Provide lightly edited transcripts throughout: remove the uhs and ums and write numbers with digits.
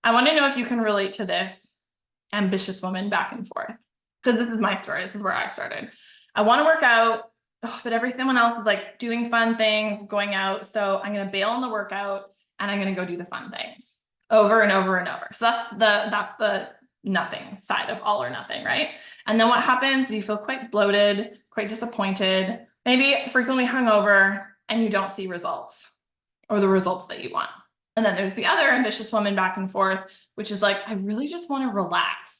I want to know if you can relate to this ambitious woman back and forth. Because this is my story. This is where I started. I want to work out, but everyone else is like doing fun things, going out. So I'm going to bail on the workout and I'm going to go do the fun things over and over and over. So that's the nothing side of all or nothing, right? And then what happens? You feel quite bloated, quite disappointed, maybe frequently hungover, and you don't see results or the results that you want. And then there's the other ambitious woman back and forth, which is like, I really just want to relax.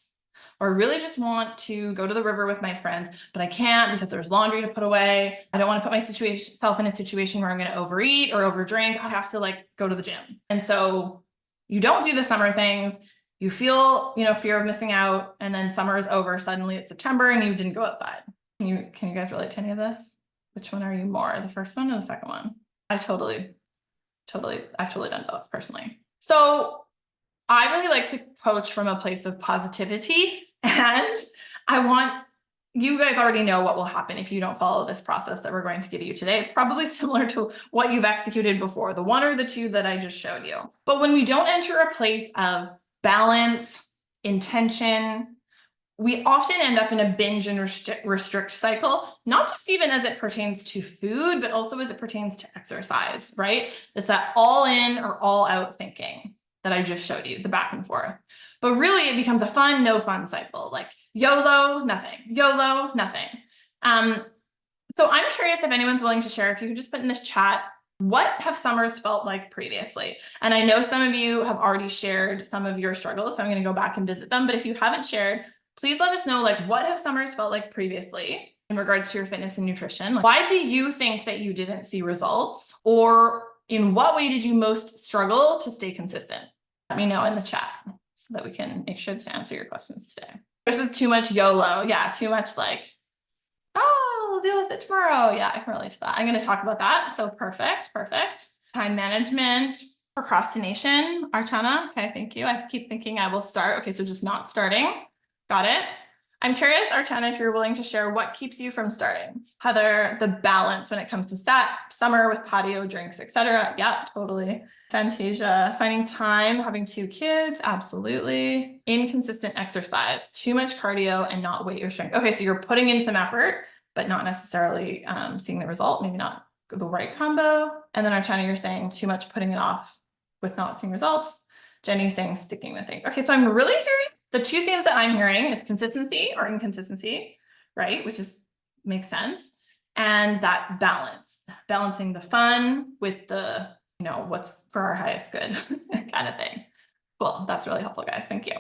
Or I really just want to go to the river with my friends, but I can't because there's laundry to put away. I don't want to put myself in a situation where I'm going to overeat or overdrink. I have to like go to the gym. And so you don't do the summer things. You feel, fear of missing out. And then summer is over. Suddenly it's September and you didn't go outside. Can you guys relate to any of this? Which one are you more? The first one or the second one? I've totally done both personally. So I really like to coach from a place of positivity, and I want you guys already know what will happen if you don't follow this process that we're going to give you today. It's probably similar to what you've executed before, the one or the two that I just showed you. But when we don't enter a place of balance, intention, we often end up in a binge and restrict cycle, not just even as it pertains to food, but also as it pertains to exercise, right? It's that all in or all out thinking that I just showed you, the back and forth. But really it becomes a fun, no fun cycle, like YOLO, nothing, YOLO, nothing. So I'm curious if anyone's willing to share, if you could just put in this chat, what have summers felt like previously? And I know some of you have already shared some of your struggles, so I'm going to go back and visit them. But if you haven't shared, please let us know, like, what have summers felt like previously in regards to your fitness and nutrition? Why do you think that you didn't see results? Or in what way did you most struggle to stay consistent? Let me know in the chat so that we can make sure to answer your questions today. This is too much YOLO. Yeah, too much like, oh, we'll deal with it tomorrow. Yeah, I can relate to that. I'm going to talk about that. So perfect. Time management, procrastination. Archana, okay, thank you. I keep thinking I will start. Okay, so just not starting. Got it. I'm curious, Archana, if you're willing to share what keeps you from starting. Heather, the balance when it comes to summer with patio drinks, etc. Yeah, totally. Fantasia, finding time, having 2 kids, absolutely. Inconsistent exercise, too much cardio and not weight or strength. Okay, so you're putting in some effort, but not necessarily seeing the result, maybe not the right combo. And then Archana, you're saying too much putting it off with not seeing results. Jenny's saying sticking with things. Okay, so I'm really hearing the 2 themes that I'm hearing is consistency or inconsistency, right? Which makes sense. And that balance, balancing the fun with the, what's for our highest good kind of thing. Cool. That's really helpful, guys. Thank you.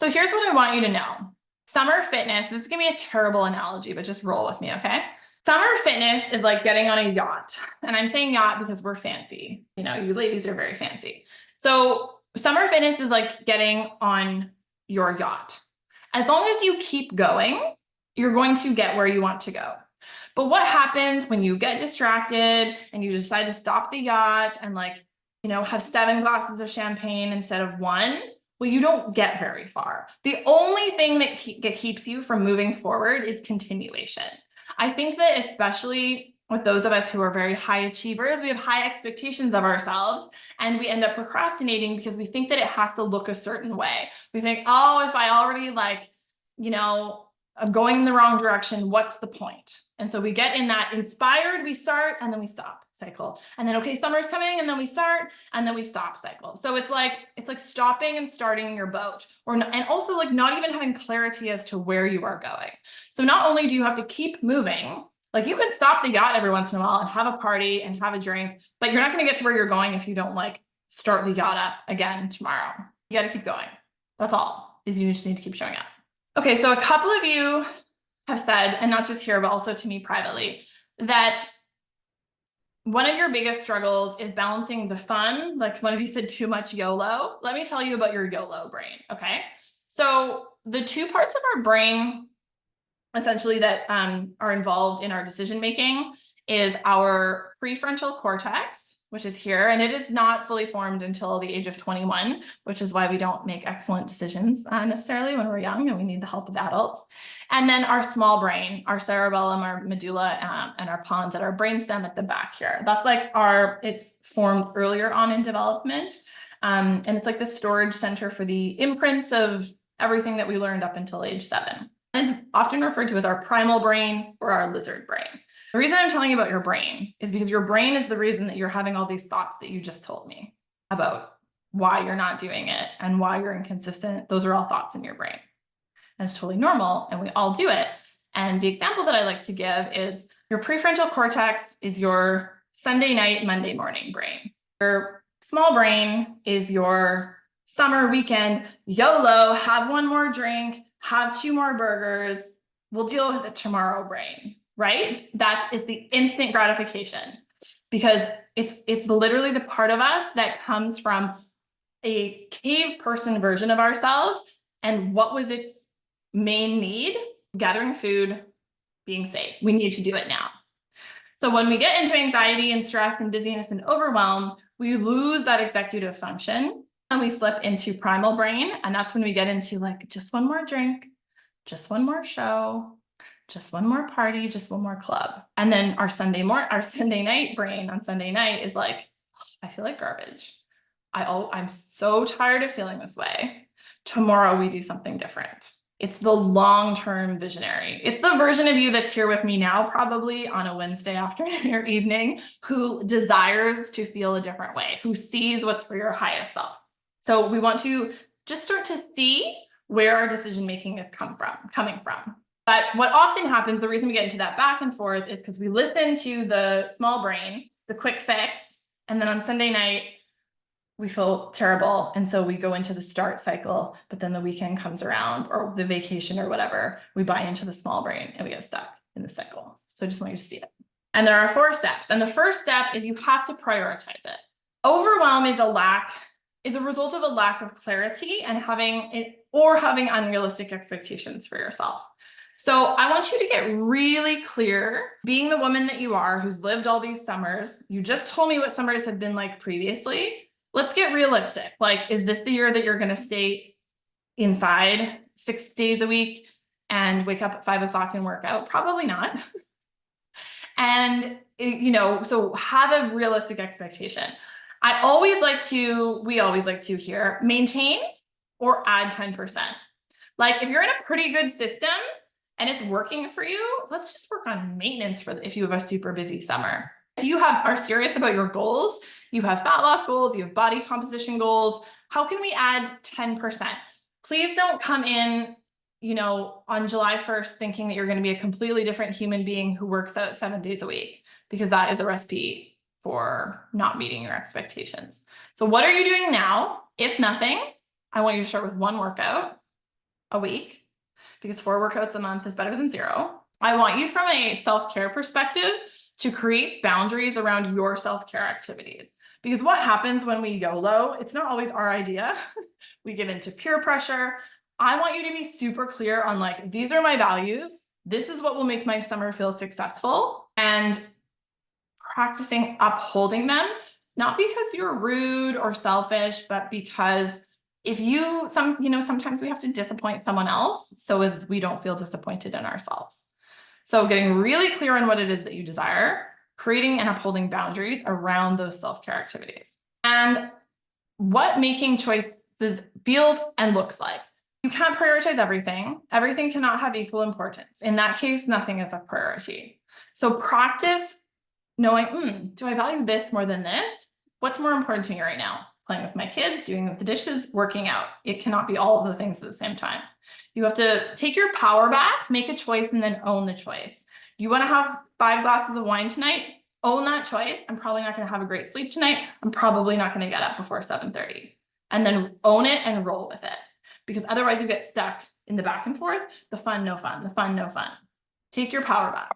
So here's what I want you to know. Summer fitness, this is going to be a terrible analogy, but just roll with me, okay? Summer fitness is like getting on a yacht. And I'm saying yacht because we're fancy. You ladies are very fancy. So summer fitness is like getting on your yacht. As long as you keep going, you're going to get where you want to go. But what happens when you get distracted and you decide to stop the yacht and have 7 glasses of champagne instead of 1? Well, you don't get very far. The only thing that keeps you from moving forward is continuation. I think that especially with those of us who are very high achievers, we have high expectations of ourselves and we end up procrastinating because we think that it has to look a certain way. We think, oh, if I already I'm going in the wrong direction, what's the point? And so we get in that inspired, we start and then we stop cycle. And then, okay, summer's coming and then we start and then we stop cycle. So it's like stopping and starting your boat and also not even having clarity as to where you are going. So not only do you have to keep moving, you can stop the yacht every once in a while and have a party and have a drink, but you're not going to get to where you're going if you don't start the yacht up again tomorrow. You got to keep going. That's all, is you just need to keep showing up. Okay, so a couple of you have said, and not just here, but also to me privately, that one of your biggest struggles is balancing the fun. Like one of you said, too much YOLO. Let me tell you about your YOLO brain, okay? So the 2 parts of our brain, essentially, that are involved in our decision-making is our prefrontal cortex, which is here, and it is not fully formed until the age of 21, which is why we don't make excellent decisions necessarily when we're young and we need the help of adults. And then our small brain, our cerebellum, our medulla, and our pons at our brainstem at the back here. That's it's formed earlier on in development. And it's like the storage center for the imprints of everything that we learned up until age 7. And it's often referred to as our primal brain or our lizard brain. The reason I'm telling you about your brain is because your brain is the reason that you're having all these thoughts that you just told me about why you're not doing it and why you're inconsistent. Those are all thoughts in your brain. And it's totally normal, and we all do it. And the example that I like to give is your prefrontal cortex is your Sunday night, Monday morning brain. Your small brain is your summer weekend, YOLO, have one more drink, have 2 more burgers, we'll deal with it tomorrow brain, right? It's the instant gratification, because it's literally the part of us that comes from a cave person version of ourselves. And what was its main need? Gathering food, being safe. We need to do it now. So when we get into anxiety and stress and busyness and overwhelm, we lose that executive function and we slip into primal brain. And that's when we get into like, just one more drink, just one more show, just one more party, just one more club. And then our Sunday night brain on Sunday night is like, I feel like garbage. I'm so tired of feeling this way. Tomorrow we do something different. It's the long-term visionary. It's the version of you that's here with me now, probably on a Wednesday afternoon or evening, who desires to feel a different way, who sees what's for your highest self. So we want to just start to see where our decision-making is coming from. But what often happens, the reason we get into that back and forth is because we listen to the small brain, the quick fix, and then on Sunday night, we feel terrible. And so we go into the start cycle, but then the weekend comes around or the vacation or whatever, we buy into the small brain and we get stuck in the cycle. So I just want you to see it. And there are 4 steps. And the first step is you have to prioritize it. Overwhelm is a result of a lack of clarity and having unrealistic expectations for yourself. So I want you to get really clear, being the woman that you are, who's lived all these summers. You just told me what summers have been like previously. Let's get realistic. Like, is this the year that you're going to stay inside 6 days a week and wake up at 5 o'clock and work out? Probably not. And, so have a realistic expectation. We always like to here, maintain or add 10%. Like, if you're in a pretty good system and it's working for you, let's just work on maintenance if you have a super busy summer. If you are serious about your goals, you have fat loss goals, you have body composition goals, how can we add 10%? Please don't come in, on July 1st thinking that you're going to be a completely different human being who works out 7 days a week, because that is a recipe for not meeting your expectations. So what are you doing now? If nothing, I want you to start with 1 workout a week, because 4 workouts a month is better than 0. I want you, from a self-care perspective, to create boundaries around your self-care activities. Because what happens when we YOLO, it's not always our idea. We give into peer pressure. I want you to be super clear on like, these are my values. This is what will make my summer feel successful, and practicing upholding them, not because you're rude or selfish, but because sometimes we have to disappoint someone else so as we don't feel disappointed in ourselves. So getting really clear on what it is that you desire, creating and upholding boundaries around those self-care activities, and what making choices feels and looks like. You can't prioritize everything. Everything cannot have equal importance. In that case, nothing is a priority. So practice knowing, do I value this more than this? What's more important to me right now? Playing with my kids, doing the dishes, working out. It cannot be all of the things at the same time. You have to take your power back, make a choice, and then own the choice. You want to have 5 glasses of wine tonight? Own that choice. I'm probably not going to have a great sleep tonight. I'm probably not going to get up before 7:30. And then own it and roll with it. Because otherwise you get stuck in the back and forth, the fun, no fun, the fun, no fun. Take your power back.